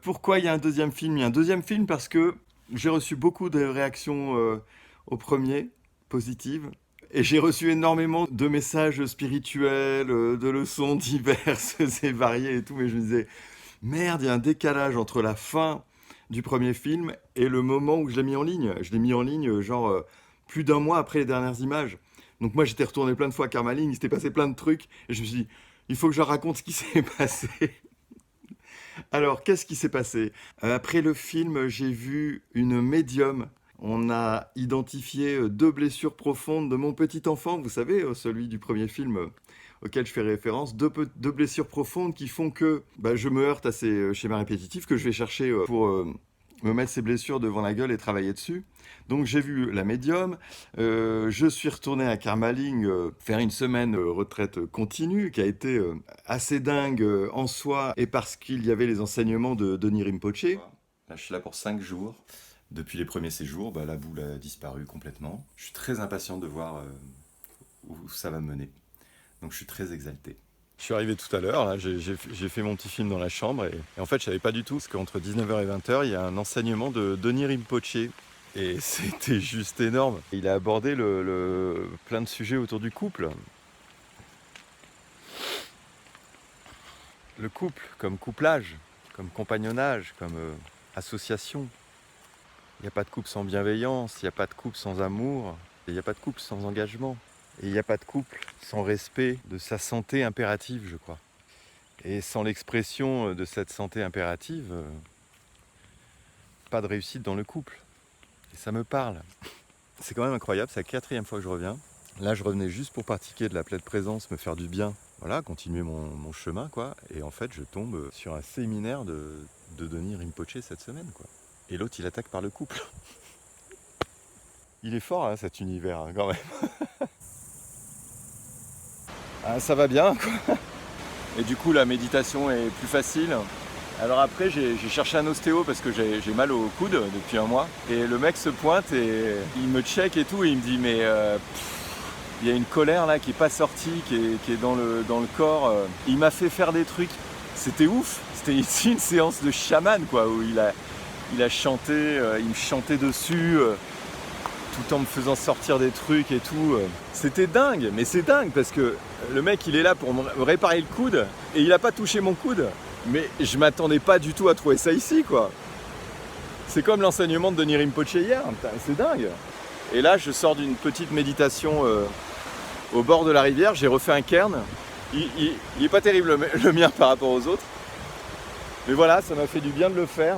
Pourquoi il y a un deuxième film? Il y a un deuxième film parce que j'ai reçu beaucoup de réactions au premier, positives. Et j'ai reçu énormément de messages spirituels, de leçons diverses et variées et tout. Mais je me disais, merde, il y a un décalage entre la fin du premier film et le moment où je l'ai mis en ligne. Je l'ai mis en ligne, plus d'un mois après les dernières images. Donc moi, j'étais retourné plein de fois à Karmaling, il s'était passé plein de trucs. Et je me suis dit, il faut que je raconte ce qui s'est passé. Alors, qu'est-ce qui s'est passé? Après le film, j'ai vu une médium. On a identifié deux blessures profondes de mon petit enfant, vous savez, celui du premier film auquel je fais référence, deux blessures profondes qui font que je me heurte à ces schémas répétitifs que je vais chercher pour me mettre ces blessures devant la gueule et travailler dessus. Donc j'ai vu la médium, je suis retourné à Karmaling faire une semaine retraite continue qui a été assez dingue en soi et parce qu'il y avait les enseignements de Denis Rinpoche. Là je suis là pour 5 jours. Depuis les premiers séjours, la boule a disparu complètement. Je suis très impatient de voir où ça va me mener. Donc je suis très exalté. Je suis arrivé tout à l'heure, là, j'ai fait mon petit film dans la chambre et en fait je savais pas du tout parce qu'entre 19h et 20h il y a un enseignement de Denis Rinpoche et c'était juste énorme. Il a abordé plein de sujets autour du couple. Le couple comme couplage, comme compagnonnage, comme association. Il n'y a pas de couple sans bienveillance, il n'y a pas de couple sans amour, il n'y a pas de couple sans engagement. Et il n'y a pas de couple sans respect de sa santé impérative, je crois. Et sans l'expression de cette santé impérative, pas de réussite dans le couple. Et ça me parle. C'est quand même incroyable, c'est la 4e fois que je reviens. Là, je revenais juste pour pratiquer de la pleine présence, me faire du bien. Voilà, continuer mon chemin, quoi. Et en fait, je tombe sur un séminaire de Denis Rinpoche cette semaine, quoi. Et l'autre, il attaque par le couple. Il est fort, hein, cet univers, hein, quand même. Ah, ça va bien, quoi. Et du coup, la méditation est plus facile. Alors après, j'ai cherché un ostéo parce que j'ai mal au coude depuis un mois. Et le mec se pointe et il me check et tout. Et il me dit, mais il y a une colère là qui n'est pas sortie, qui est dans le corps. Il m'a fait faire des trucs. C'était ouf. C'était ici une séance de chaman, quoi, où il a chanté, il me chantait dessus. Tout en me faisant sortir des trucs et tout. C'était dingue, mais c'est dingue parce que le mec il est là pour me réparer le coude et il a pas touché mon coude. Mais je m'attendais pas du tout à trouver ça ici, quoi. C'est comme l'enseignement de Denis Rinpoche hier, c'est dingue. Et là je sors d'une petite méditation au bord de la rivière, j'ai refait un cairn. Il est pas terrible le mien par rapport aux autres. Mais voilà, ça m'a fait du bien de le faire.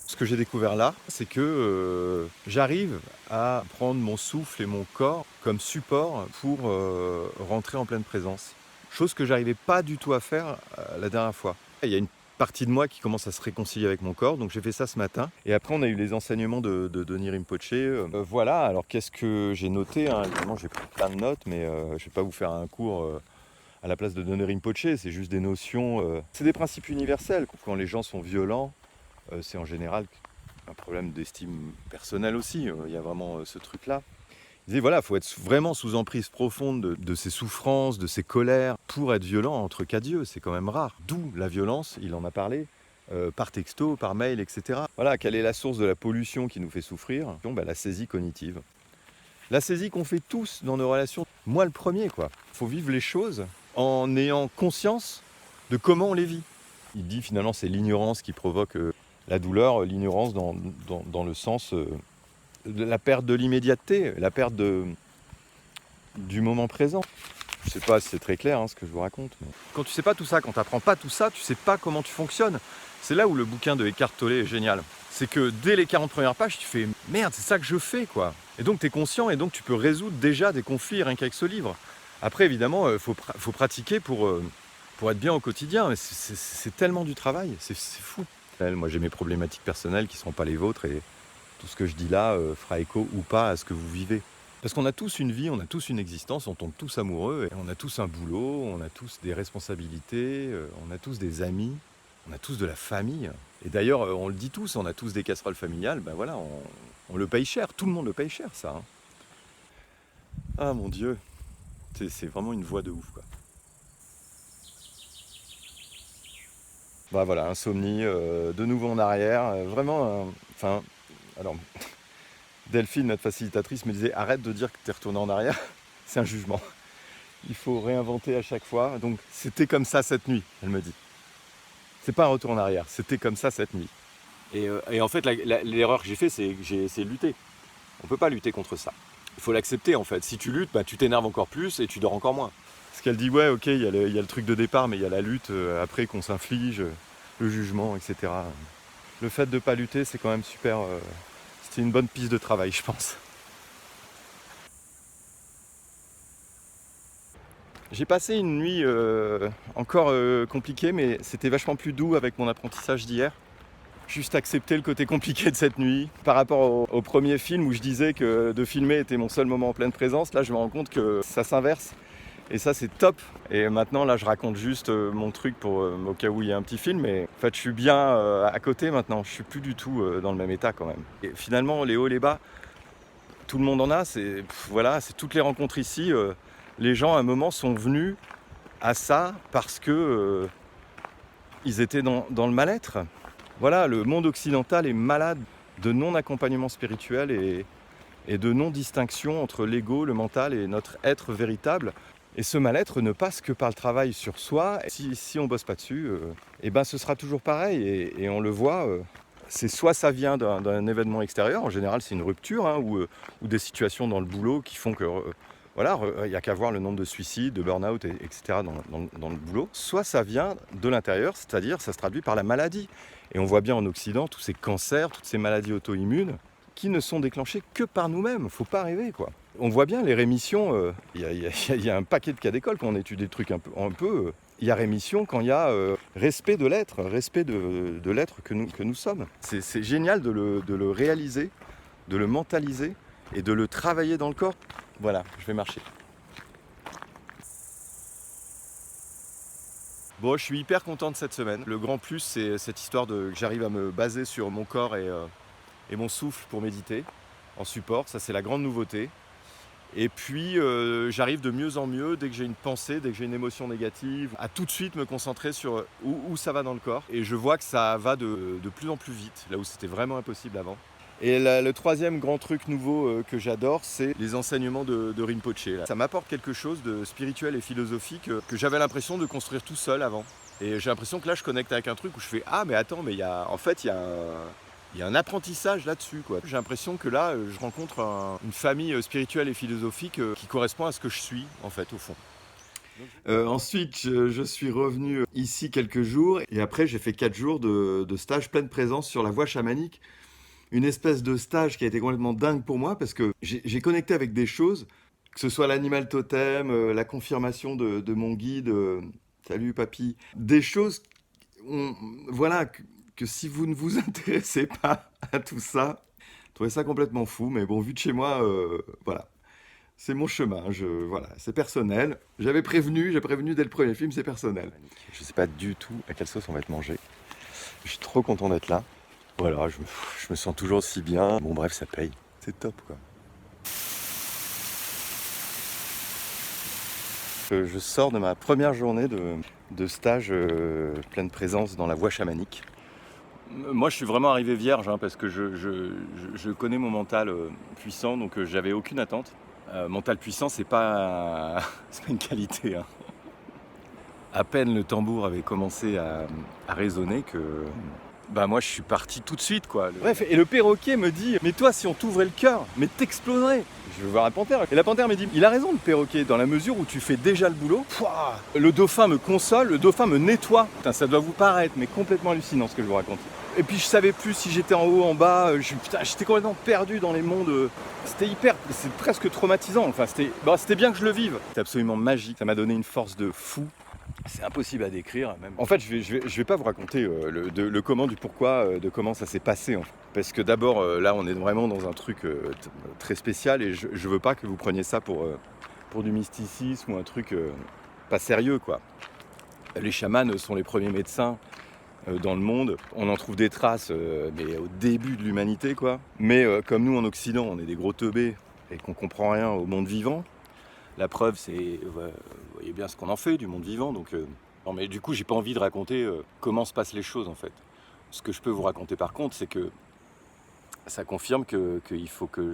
Ce que j'ai découvert là, c'est que j'arrive à prendre mon souffle et mon corps comme support pour rentrer en pleine présence. Chose que j'arrivais pas du tout à faire la dernière fois. Il y a une partie de moi qui commence à se réconcilier avec mon corps, donc j'ai fait ça ce matin. Et après, on a eu les enseignements de Denis Rinpoche. Voilà, alors qu'est-ce que j'ai noté, hein. Évidemment, j'ai pris plein de notes, mais je vais pas vous faire un cours à la place de Denis Rinpoche. C'est juste des notions, c'est des principes universels. Quand les gens sont violents, c'est en général un problème d'estime personnelle aussi. Il y a vraiment ce truc-là. Il disait voilà, il faut être vraiment sous emprise profonde de ses souffrances, de ses colères, pour être violent entre quatre yeux. C'est quand même rare. D'où la violence, il en a parlé, par texto, par mail, etc. Voilà, quelle est la source de la pollution qui nous fait souffrir? La saisie cognitive. La saisie qu'on fait tous dans nos relations. Moi le premier, quoi. Il faut vivre les choses en ayant conscience de comment on les vit. Il dit finalement c'est l'ignorance qui provoque la douleur, l'ignorance dans le sens de la perte de l'immédiateté, la perte du moment présent. Je sais pas si c'est très clair ce que je vous raconte. Mais... Quand tu sais pas tout ça, quand tu n'apprends pas tout ça, tu sais pas comment tu fonctionnes. C'est là où le bouquin de Eckhart Tolle est génial. C'est que dès les 40 premières pages, tu fais « Merde, c'est ça que je fais, quoi ». Et donc tu es conscient et donc tu peux résoudre déjà des conflits rien qu'avec ce livre. Après, évidemment, faut pratiquer pour être bien au quotidien. Mais c'est tellement du travail, c'est fou. Moi, j'ai mes problématiques personnelles qui ne seront pas les vôtres et tout ce que je dis là fera écho ou pas à ce que vous vivez. Parce qu'on a tous une vie, on a tous une existence, on tombe tous amoureux, et on a tous un boulot, on a tous des responsabilités, on a tous des amis, on a tous de la famille. Et d'ailleurs, on le dit tous, on a tous des casseroles familiales, voilà, on le paye cher, tout le monde le paye cher, ça. Ah mon Dieu, c'est vraiment une voie de ouf, quoi. Bah voilà, insomnie, de nouveau en arrière, vraiment, enfin, alors Delphine, notre facilitatrice, me disait: «Arrête de dire que tu es retourné en arrière, c'est un jugement. Il faut réinventer à chaque fois». Donc c'était comme ça cette nuit, elle me dit. C'est pas un retour en arrière, c'était comme ça cette nuit. Et en fait, l'erreur que j'ai fait, c'est que j'ai essayé de lutter. On peut pas lutter contre ça. Il faut l'accepter en fait. Si tu luttes, bah, tu t'énerves encore plus et tu dors encore moins. Parce qu'elle dit ouais, ok, il y a le truc de départ, mais il y a la lutte après qu'on s'inflige, le jugement, etc. Le fait de ne pas lutter, c'est quand même super. C'était une bonne piste de travail, je pense. J'ai passé une nuit encore compliquée, mais c'était vachement plus doux avec mon apprentissage d'hier. Juste accepter le côté compliqué de cette nuit. Par rapport au premier film où je disais que de filmer était mon seul moment en pleine présence, là je me rends compte que ça s'inverse. Et ça c'est top. Et maintenant là je raconte juste mon truc pour au cas où il y a un petit film. Mais en fait je suis bien à côté maintenant. Je suis plus du tout dans le même état quand même. Et finalement les hauts et les bas, tout le monde en a. Voilà, c'est toutes les rencontres ici. Les gens à un moment sont venus à ça parce que ils étaient dans le mal-être. Voilà, le monde occidental est malade de non-accompagnement spirituel et de non-distinction entre l'ego, le mental et notre être véritable. Et ce mal-être ne passe que par le travail sur soi. Si on ne bosse pas dessus, ce sera toujours pareil. Et on le voit, c'est soit ça vient d'un événement extérieur, en général c'est une rupture, hein, ou des situations dans le boulot qui font que... voilà, il n'y a qu'à voir le nombre de suicides, de burn-out, etc. dans le boulot. Soit ça vient de l'intérieur, c'est-à-dire ça se traduit par la maladie. Et on voit bien en Occident tous ces cancers, toutes ces maladies auto-immunes qui ne sont déclenchées que par nous-mêmes. Faut pas rêver, quoi. On voit bien les rémissions, y a un paquet de cas d'école quand on étudie le truc un peu. Il y a rémission quand il y a respect de l'être, respect de l'être que nous sommes. C'est génial de le réaliser, de le mentaliser et de le travailler dans le corps. Voilà, je vais marcher. Bon, je suis hyper content de cette semaine. Le grand plus, c'est cette histoire que j'arrive à me baser sur mon corps et mon souffle pour méditer en support. Ça, c'est la grande nouveauté. Et puis, j'arrive de mieux en mieux, dès que j'ai une pensée, dès que j'ai une émotion négative, à tout de suite me concentrer sur où ça va dans le corps. Et je vois que ça va de plus en plus vite, là où c'était vraiment impossible avant. Et le troisième grand truc nouveau que j'adore, c'est les enseignements de Rinpoche. Là. Ça m'apporte quelque chose de spirituel et philosophique que j'avais l'impression de construire tout seul avant. Et j'ai l'impression que là, je connecte avec un truc où je fais « Ah, mais attends, mais il y a un apprentissage là-dessus, quoi. » J'ai l'impression que là, je rencontre une famille spirituelle et philosophique qui correspond à ce que je suis, en fait, au fond. Ensuite, je suis revenu ici quelques jours et après, j'ai fait 4 jours de stage pleine présence sur la voie chamanique. Une espèce de stage qui a été complètement dingue pour moi parce que j'ai connecté avec des choses, que ce soit l'animal totem, la confirmation de mon guide, salut papy, des choses, voilà, que si vous ne vous intéressez pas à tout ça, je trouvais ça complètement fou, mais bon, vu de chez moi, voilà. C'est mon chemin, voilà, c'est personnel. J'ai prévenu dès le premier film, c'est personnel. Je ne sais pas du tout à quelle sauce on va être mangé. Je suis trop content d'être là. Voilà, je me sens toujours aussi bien. Bon bref, ça paye. C'est top, quoi. Je sors de ma première journée de stage pleine présence dans la voie chamanique. Moi, je suis vraiment arrivé vierge, hein, parce que je connais mon mental puissant, donc j'avais aucune attente. Mental puissant, c'est pas une qualité, hein. À peine le tambour avait commencé à résonner que... moi je suis parti tout de suite, quoi. Bref, et le perroquet me dit « Mais toi, si on t'ouvrait le cœur, mais t'exploserais !» Je veux voir la panthère. Et la panthère me dit « Il a raison, le perroquet, dans la mesure où tu fais déjà le boulot. » Le dauphin me console, le dauphin me nettoie. Putain, ça doit vous paraître, mais complètement hallucinant ce que je vous raconte. Et puis je savais plus si j'étais en haut, en bas. J'étais complètement perdu dans les mondes. C'est presque traumatisant. Enfin, c'était bien que je le vive. C'était absolument magique. Ça m'a donné une force de fou. C'est impossible à décrire même. En fait, je vais pas vous raconter le comment, du pourquoi, de comment ça s'est passé. En fait. Parce que d'abord, là, on est vraiment dans un truc très spécial et je veux pas que vous preniez ça pour du mysticisme ou un truc pas sérieux, quoi. Les chamans sont les premiers médecins dans le monde. On en trouve des traces, mais au début de l'humanité, quoi. Mais comme nous, en Occident, on est des gros teubés et qu'on comprend rien au monde vivant. La preuve, c'est, vous voyez bien ce qu'on en fait du monde vivant, donc Non, mais du coup, j'ai pas envie de raconter comment se passent les choses en fait. Ce que je peux vous raconter par contre, c'est que ça confirme qu'il faut que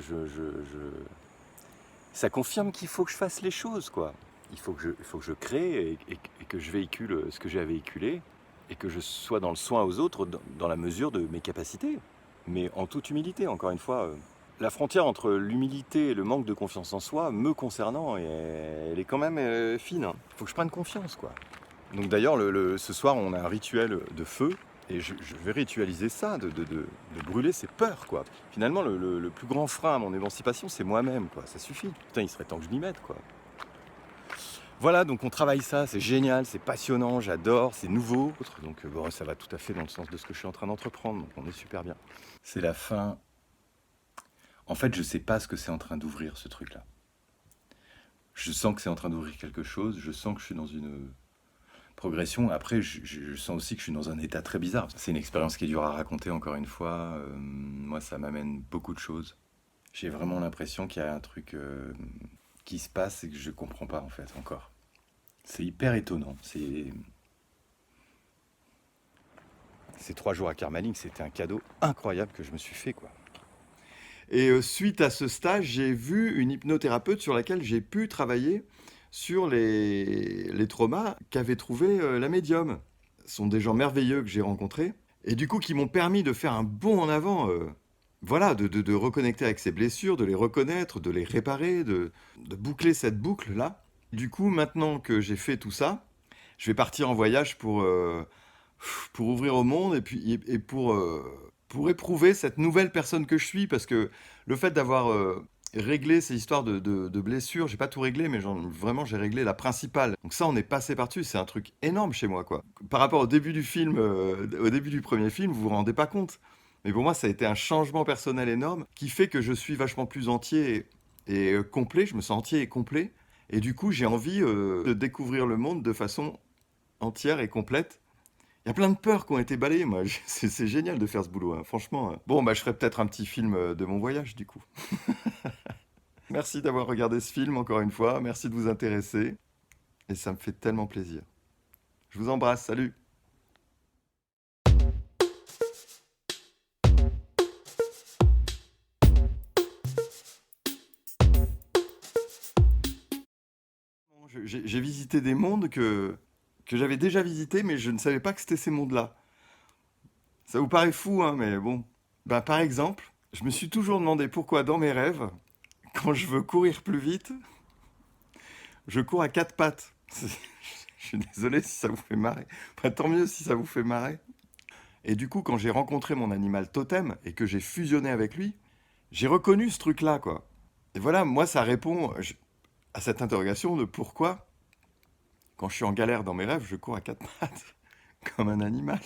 ça confirme qu'il faut que je fasse les choses, quoi. Il faut que je crée et que je véhicule ce que j'ai à véhiculer et que je sois dans le soin aux autres dans la mesure de mes capacités. Mais en toute humilité, encore une fois. La frontière entre l'humilité et le manque de confiance en soi, me concernant, elle est quand même fine. Il faut que je prenne confiance, quoi. Donc d'ailleurs, ce soir, on a un rituel de feu. Et je vais ritualiser ça, de brûler ses peurs, quoi. Finalement, le plus grand frein à mon émancipation, c'est moi-même, quoi. Ça suffit. Putain, il serait temps que je m'y mette, quoi. Voilà, donc on travaille ça, c'est génial, c'est passionnant, j'adore, c'est nouveau. Donc bon, ça va tout à fait dans le sens de ce que je suis en train d'entreprendre, donc on est super bien. C'est la fin. En fait, je sais pas ce que c'est en train d'ouvrir, ce truc-là. Je sens que c'est en train d'ouvrir quelque chose, je sens que je suis dans une progression. Après, je sens aussi que je suis dans un état très bizarre. C'est une expérience qui est dure à raconter, encore une fois. Moi, ça m'amène beaucoup de choses. J'ai vraiment l'impression qu'il y a un truc qui se passe et que je comprends pas, en fait, encore. C'est hyper étonnant. Ces 3 jours à Karmaling, c'était un cadeau incroyable que je me suis fait, quoi. Et suite à ce stage, j'ai vu une hypnothérapeute sur laquelle j'ai pu travailler sur les traumas qu'avait trouvé la médium. Ce sont des gens merveilleux que j'ai rencontrés et du coup qui m'ont permis de faire un bond en avant. Voilà, de reconnecter avec ces blessures, de les reconnaître, de les réparer, de boucler cette boucle-là. Du coup, maintenant que j'ai fait tout ça, je vais partir en voyage pour ouvrir au monde et puis pour éprouver cette nouvelle personne que je suis, parce que le fait d'avoir réglé ces histoires de blessures, j'ai pas tout réglé, mais vraiment j'ai réglé la principale. Donc ça, on est passé par-dessus, c'est un truc énorme chez moi, quoi. Par rapport au début du film, au début du premier film, vous vous rendez pas compte. Mais pour moi, ça a été un changement personnel énorme qui fait que je suis vachement plus entier et complet, je me sens entier et complet. Et du coup, j'ai envie de découvrir le monde de façon entière et complète. Il y a plein de peurs qui ont été balayées, moi. C'est génial de faire ce boulot, hein, franchement. Bon, bah, je ferai peut-être un petit film de mon voyage, du coup. Merci d'avoir regardé ce film, encore une fois. Merci de vous intéresser. Et ça me fait tellement plaisir. Je vous embrasse, salut! J'ai visité des mondes que j'avais déjà visités, mais je ne savais pas que c'était ces mondes-là. Ça vous paraît fou, hein, mais bon. Ben, par exemple, je me suis toujours demandé pourquoi dans mes rêves, quand je veux courir plus vite, je cours à 4 pattes. Je suis désolé si ça vous fait marrer. Enfin, tant mieux si ça vous fait marrer. Et du coup, quand j'ai rencontré mon animal totem et que j'ai fusionné avec lui, j'ai reconnu ce truc-là, quoi. Et voilà, moi, ça répond à cette interrogation de pourquoi, quand je suis en galère dans mes rêves, je cours à 4 pattes, comme un animal.